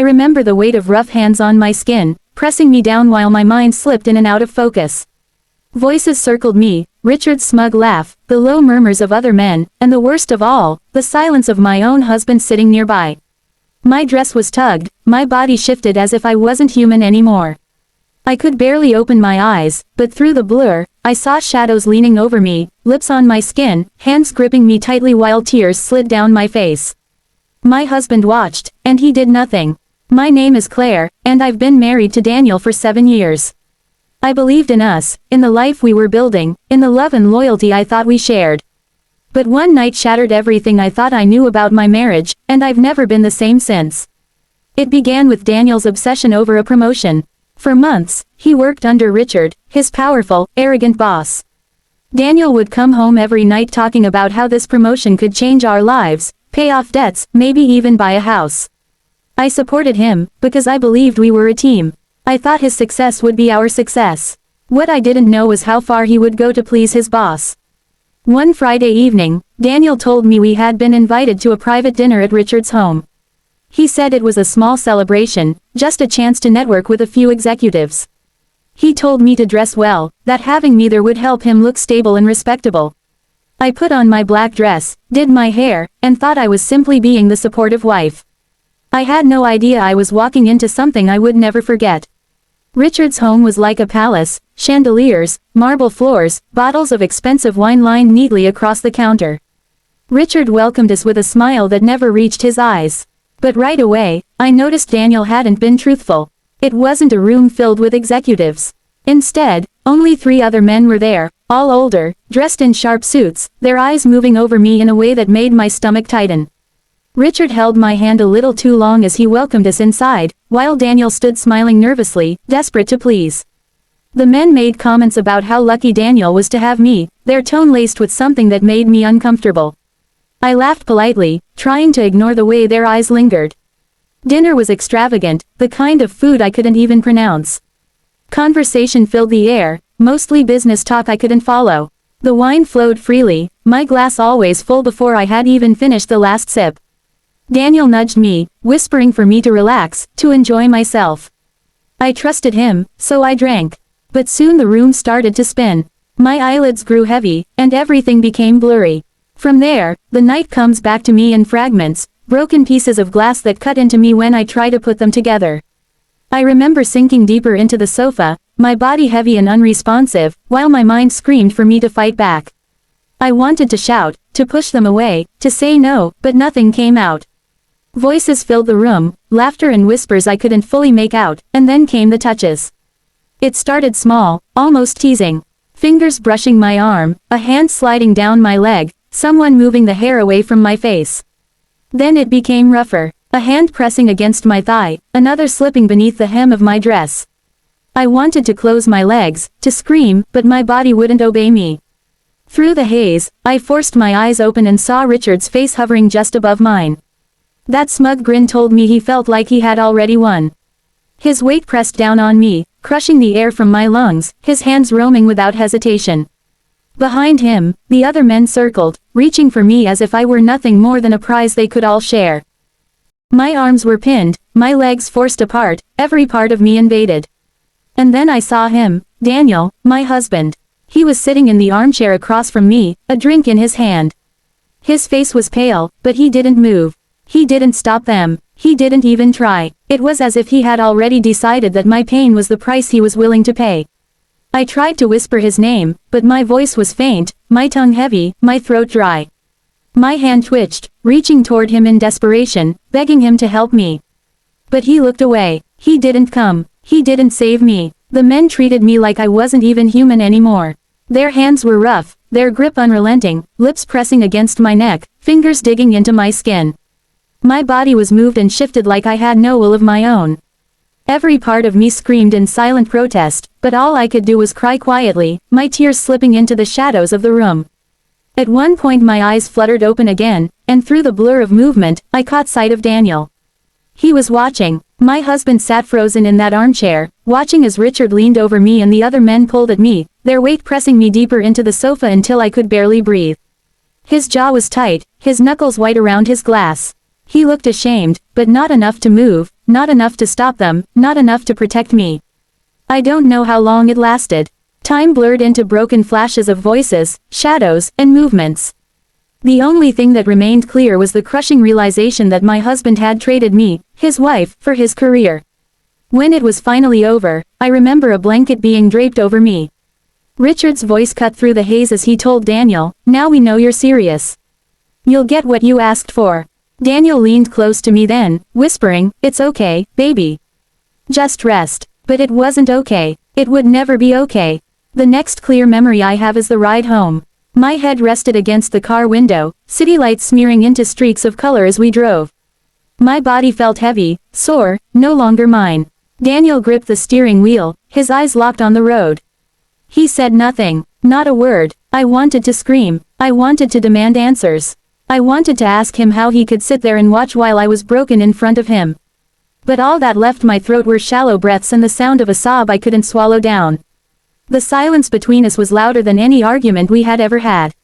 remember the weight of rough hands on my skin, pressing me down while my mind slipped in and out of focus. Voices circled me, Richard's smug laugh, the low murmurs of other men, and the worst of all, the silence of my own husband sitting nearby. My dress was tugged, my body shifted as if I wasn't human anymore. I could barely open my eyes, but through the blur, I saw shadows leaning over me, lips on my skin, hands gripping me tightly while tears slid down my face. My husband watched, and he did nothing. My name is Claire, and I've been married to Daniel for 7 years. I believed in us, in the life we were building, in the love and loyalty I thought we shared. But one night shattered everything I thought I knew about my marriage, and I've never been the same since. It began with Daniel's obsession over a promotion. For months, he worked under Richard, his powerful, arrogant boss. Daniel would come home every night talking about how this promotion could change our lives, pay off debts, maybe even buy a house. I supported him, because I believed we were a team. I thought his success would be our success. What I didn't know was how far he would go to please his boss. One Friday evening, Daniel told me we had been invited to a private dinner at Richard's home. He said it was a small celebration, just a chance to network with a few executives. He told me to dress well, that having me there would help him look stable and respectable. I put on my black dress, did my hair, and thought I was simply being the supportive wife. I had no idea I was walking into something I would never forget. Richard's home was like a palace, chandeliers, marble floors, bottles of expensive wine lined neatly across the counter. Richard welcomed us with a smile that never reached his eyes. But right away, I noticed Daniel hadn't been truthful. It wasn't a room filled with executives. Instead, only 3 other men were there, all older, dressed in sharp suits, their eyes moving over me in a way that made my stomach tighten. Richard held my hand a little too long as he welcomed us inside, while Daniel stood smiling nervously, desperate to please. The men made comments about how lucky Daniel was to have me, their tone laced with something that made me uncomfortable. I laughed politely, trying to ignore the way their eyes lingered. Dinner was extravagant, the kind of food I couldn't even pronounce. Conversation filled the air, mostly business talk I couldn't follow. The wine flowed freely, my glass always full before I had even finished the last sip. Daniel nudged me, whispering for me to relax, to enjoy myself. I trusted him, so I drank. But soon the room started to spin. My eyelids grew heavy, and everything became blurry. From there, the night comes back to me in fragments, broken pieces of glass that cut into me when I try to put them together. I remember sinking deeper into the sofa, my body heavy and unresponsive, while my mind screamed for me to fight back. I wanted to shout, to push them away, to say no, but nothing came out. Voices filled the room, laughter and whispers I couldn't fully make out, and then came the touches. It started small, almost teasing. Fingers brushing my arm, a hand sliding down my leg, someone moving the hair away from my face. Then it became rougher, a hand pressing against my thigh, another slipping beneath the hem of my dress. I wanted to close my legs, to scream, but my body wouldn't obey me. Through the haze, I forced my eyes open and saw Richard's face hovering just above mine. That smug grin told me he felt like he had already won. His weight pressed down on me, crushing the air from my lungs, his hands roaming without hesitation. Behind him, the other men circled, reaching for me as if I were nothing more than a prize they could all share. My arms were pinned, my legs forced apart, every part of me invaded. And then I saw him, Daniel, my husband. He was sitting in the armchair across from me, a drink in his hand. His face was pale, but he didn't move. He didn't stop them. He didn't even try. It was as if he had already decided that my pain was the price he was willing to pay. I tried to whisper his name, but my voice was faint, my tongue heavy, my throat dry. My hand twitched, reaching toward him in desperation, begging him to help me. But he looked away. He didn't come. He didn't save me. The men treated me like I wasn't even human anymore. Their hands were rough, their grip unrelenting, lips pressing against my neck, fingers digging into my skin. My body was moved and shifted like I had no will of my own. Every part of me screamed in silent protest, but all I could do was cry quietly, my tears slipping into the shadows of the room. At one point my eyes fluttered open again, and through the blur of movement, I caught sight of Daniel. He was watching. My husband sat frozen in that armchair, watching as Richard leaned over me and the other men pulled at me, their weight pressing me deeper into the sofa until I could barely breathe. His jaw was tight, his knuckles white around his glass. He looked ashamed, but not enough to move, not enough to stop them, not enough to protect me. I don't know how long it lasted. Time blurred into broken flashes of voices, shadows, and movements. The only thing that remained clear was the crushing realization that my husband had traded me, his wife, for his career. When it was finally over, I remember a blanket being draped over me. Richard's voice cut through the haze as he told Daniel, "Now we know you're serious. You'll get what you asked for." Daniel leaned close to me then, whispering, "It's okay, baby. Just rest." But it wasn't okay. It would never be okay. The next clear memory I have is the ride home. My head rested against the car window, city lights smearing into streaks of color as we drove. My body felt heavy, sore, no longer mine. Daniel gripped the steering wheel, his eyes locked on the road. He said nothing, not a word. I wanted to scream. I wanted to demand answers. I wanted to ask him how he could sit there and watch while I was broken in front of him. But all that left my throat were shallow breaths and the sound of a sob I couldn't swallow down. The silence between us was louder than any argument we had ever had.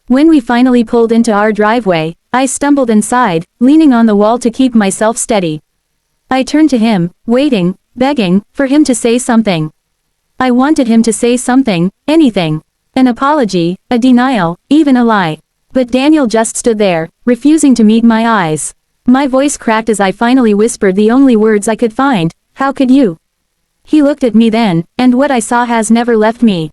When we finally pulled into our driveway, I stumbled inside, leaning on the wall to keep myself steady. I turned to him, waiting, begging, for him to say something. I wanted him to say something, anything. An apology, a denial, even a lie. But Daniel just stood there, refusing to meet my eyes. My voice cracked as I finally whispered the only words I could find, "How could you?" He looked at me then, and what I saw has never left me.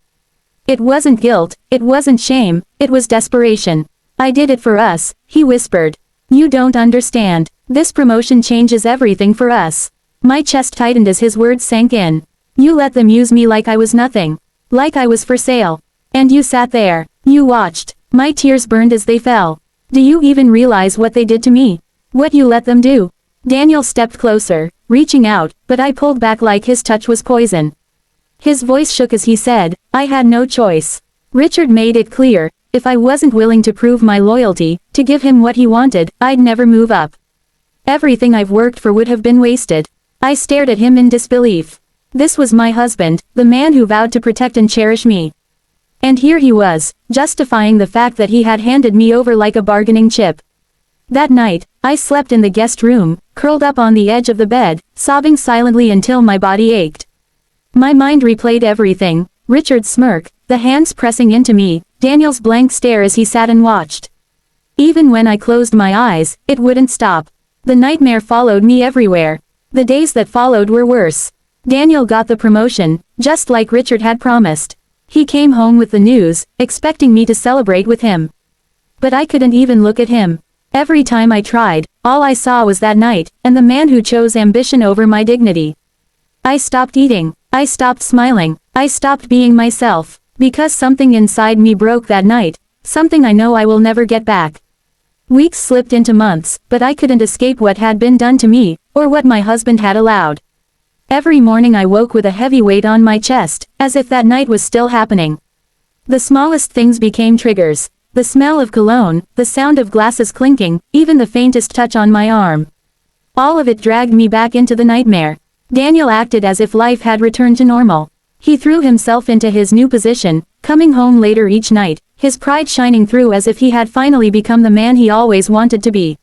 It wasn't guilt, it wasn't shame, it was desperation. "I did it for us," he whispered. "You don't understand. This promotion changes everything for us." My chest tightened as his words sank in. "You let them use me like I was nothing. Like I was for sale. And you sat there. You watched." My tears burned as they fell. "Do you even realize what they did to me? What you let them do?" Daniel stepped closer, reaching out, but I pulled back like his touch was poison. His voice shook as he said, "I had no choice. Richard made it clear, if I wasn't willing to prove my loyalty, to give him what he wanted, I'd never move up. Everything I've worked for would have been wasted." I stared at him in disbelief. This was my husband, the man who vowed to protect and cherish me. And here he was, justifying the fact that he had handed me over like a bargaining chip. That night, I slept in the guest room, curled up on the edge of the bed, sobbing silently until my body ached. My mind replayed everything, Richard's smirk, the hands pressing into me, Daniel's blank stare as he sat and watched. Even when I closed my eyes, it wouldn't stop. The nightmare followed me everywhere. The days that followed were worse. Daniel got the promotion, just like Richard had promised. He came home with the news, expecting me to celebrate with him. But I couldn't even look at him. Every time I tried, all I saw was that night, and the man who chose ambition over my dignity. I stopped eating. I stopped smiling. I stopped being myself. Because something inside me broke that night, something I know I will never get back. Weeks slipped into months, but I couldn't escape what had been done to me, or what my husband had allowed. Every morning I woke with a heavy weight on my chest, as if that night was still happening. The smallest things became triggers. The smell of cologne, the sound of glasses clinking, even the faintest touch on my arm. All of it dragged me back into the nightmare. Daniel acted as if life had returned to normal. He threw himself into his new position, coming home later each night, his pride shining through as if he had finally become the man he always wanted to be.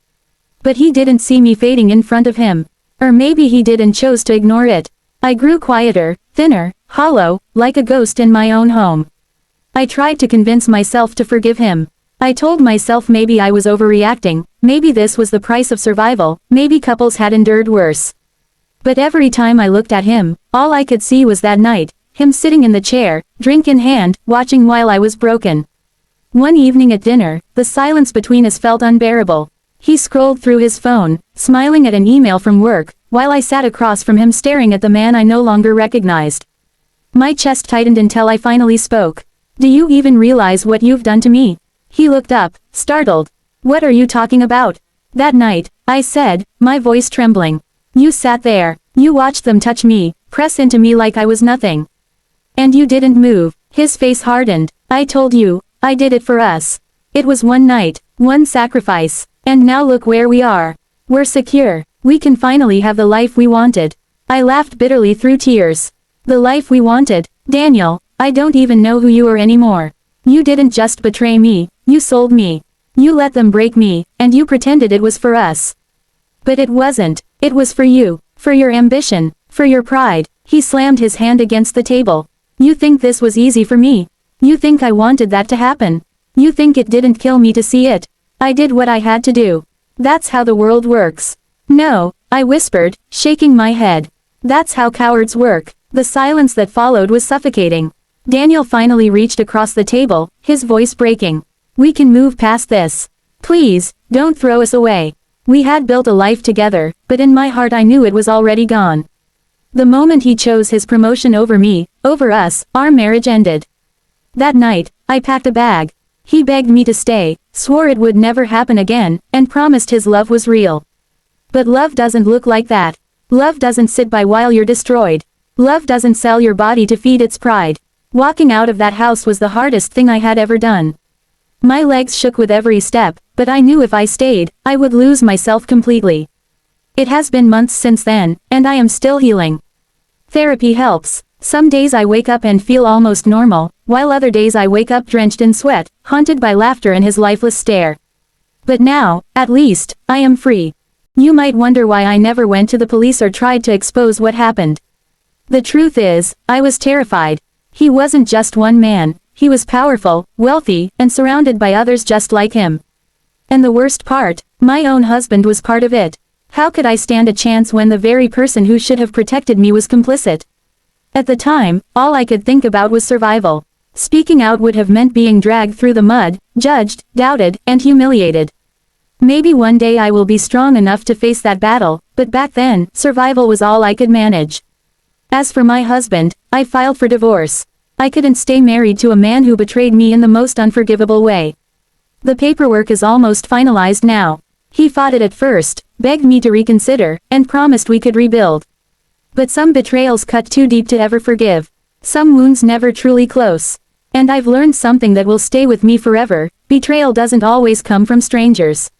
But he didn't see me fading in front of him. Or maybe he did and chose to ignore it. I grew quieter, thinner, hollow, like a ghost in my own home. I tried to convince myself to forgive him. I told myself maybe I was overreacting, maybe this was the price of survival, maybe couples had endured worse. But every time I looked at him, all I could see was that night, him sitting in the chair, drink in hand, watching while I was broken. One evening at dinner, the silence between us felt unbearable. He scrolled through his phone, smiling at an email from work, while I sat across from him staring at the man I no longer recognized. My chest tightened until I finally spoke. "Do you even realize what you've done to me?" He looked up, startled. "What are you talking about?" "That night," I said, my voice trembling. "You sat there. You watched them touch me, press into me like I was nothing. And you didn't move." His face hardened. "I told you, I did it for us. It was one night, one sacrifice. And now look where we are. We're secure. We can finally have the life we wanted." I laughed bitterly through tears. "The life we wanted? Daniel, I don't even know who you are anymore. You didn't just betray me, you sold me. You let them break me, and you pretended it was for us. But it wasn't. It was for you. For your ambition, for your pride. He slammed his hand against the table. You think this was easy for me? You think I wanted that to happen? You think it didn't kill me to see it? I did what I had to do. That's how the world works. No, I whispered, shaking my head. That's how cowards work. The silence that followed was suffocating. Daniel finally reached across the table, his voice breaking. We can move past this. Please, don't throw us away. We had built a life together, but in my heart I knew it was already gone. The moment he chose his promotion over me, over us, our marriage ended. That night, I packed a bag. He begged me to stay, swore it would never happen again, and promised his love was real. But love doesn't look like that. Love doesn't sit by while you're destroyed. Love doesn't sell your body to feed its pride. Walking out of that house was the hardest thing I had ever done. My legs shook with every step, but I knew if I stayed, I would lose myself completely. It has been months since then, and I am still healing. Therapy helps. Some days I wake up and feel almost normal, while other days I wake up drenched in sweat, haunted by laughter and his lifeless stare. But now, at least, I am free. You might wonder why I never went to the police or tried to expose what happened. The truth is, I was terrified. He wasn't just one man, he was powerful, wealthy, and surrounded by others just like him. And the worst part, my own husband was part of it. How could I stand a chance when the very person who should have protected me was complicit? At the time, all I could think about was survival. Speaking out would have meant being dragged through the mud, judged, doubted, and humiliated. Maybe one day I will be strong enough to face that battle, but back then, survival was all I could manage. As for my husband, I filed for divorce. I couldn't stay married to a man who betrayed me in the most unforgivable way. The paperwork is almost finalized now. He fought it at first, begged me to reconsider, and promised we could rebuild. But some betrayals cut too deep to ever forgive. Some wounds never truly close. And I've learned something that will stay with me forever: betrayal doesn't always come from strangers.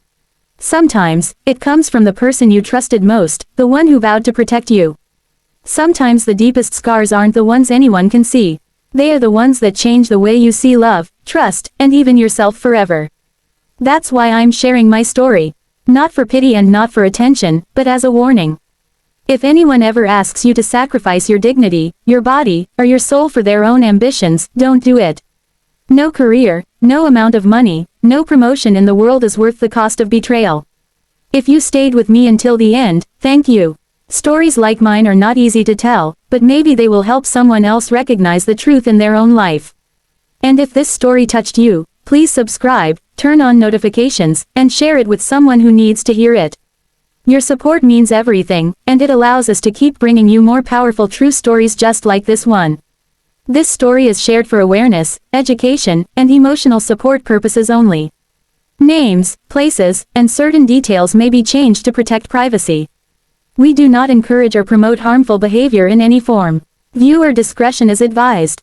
Sometimes, it comes from the person you trusted most, the one who vowed to protect you. Sometimes the deepest scars aren't the ones anyone can see. They are the ones that change the way you see love, trust, and even yourself forever. That's why I'm sharing my story. Not for pity and not for attention, but as a warning. If anyone ever asks you to sacrifice your dignity, your body, or your soul for their own ambitions, don't do it. No career, no amount of money, no promotion in the world is worth the cost of betrayal. If you stayed with me until the end, thank you. Stories like mine are not easy to tell, but maybe they will help someone else recognize the truth in their own life. And if this story touched you, please subscribe, turn on notifications, and share it with someone who needs to hear it. Your support means everything, and it allows us to keep bringing you more powerful true stories just like this one. This story is shared for awareness, education, and emotional support purposes only. Names, places, and certain details may be changed to protect privacy. We do not encourage or promote harmful behavior in any form. Viewer discretion is advised.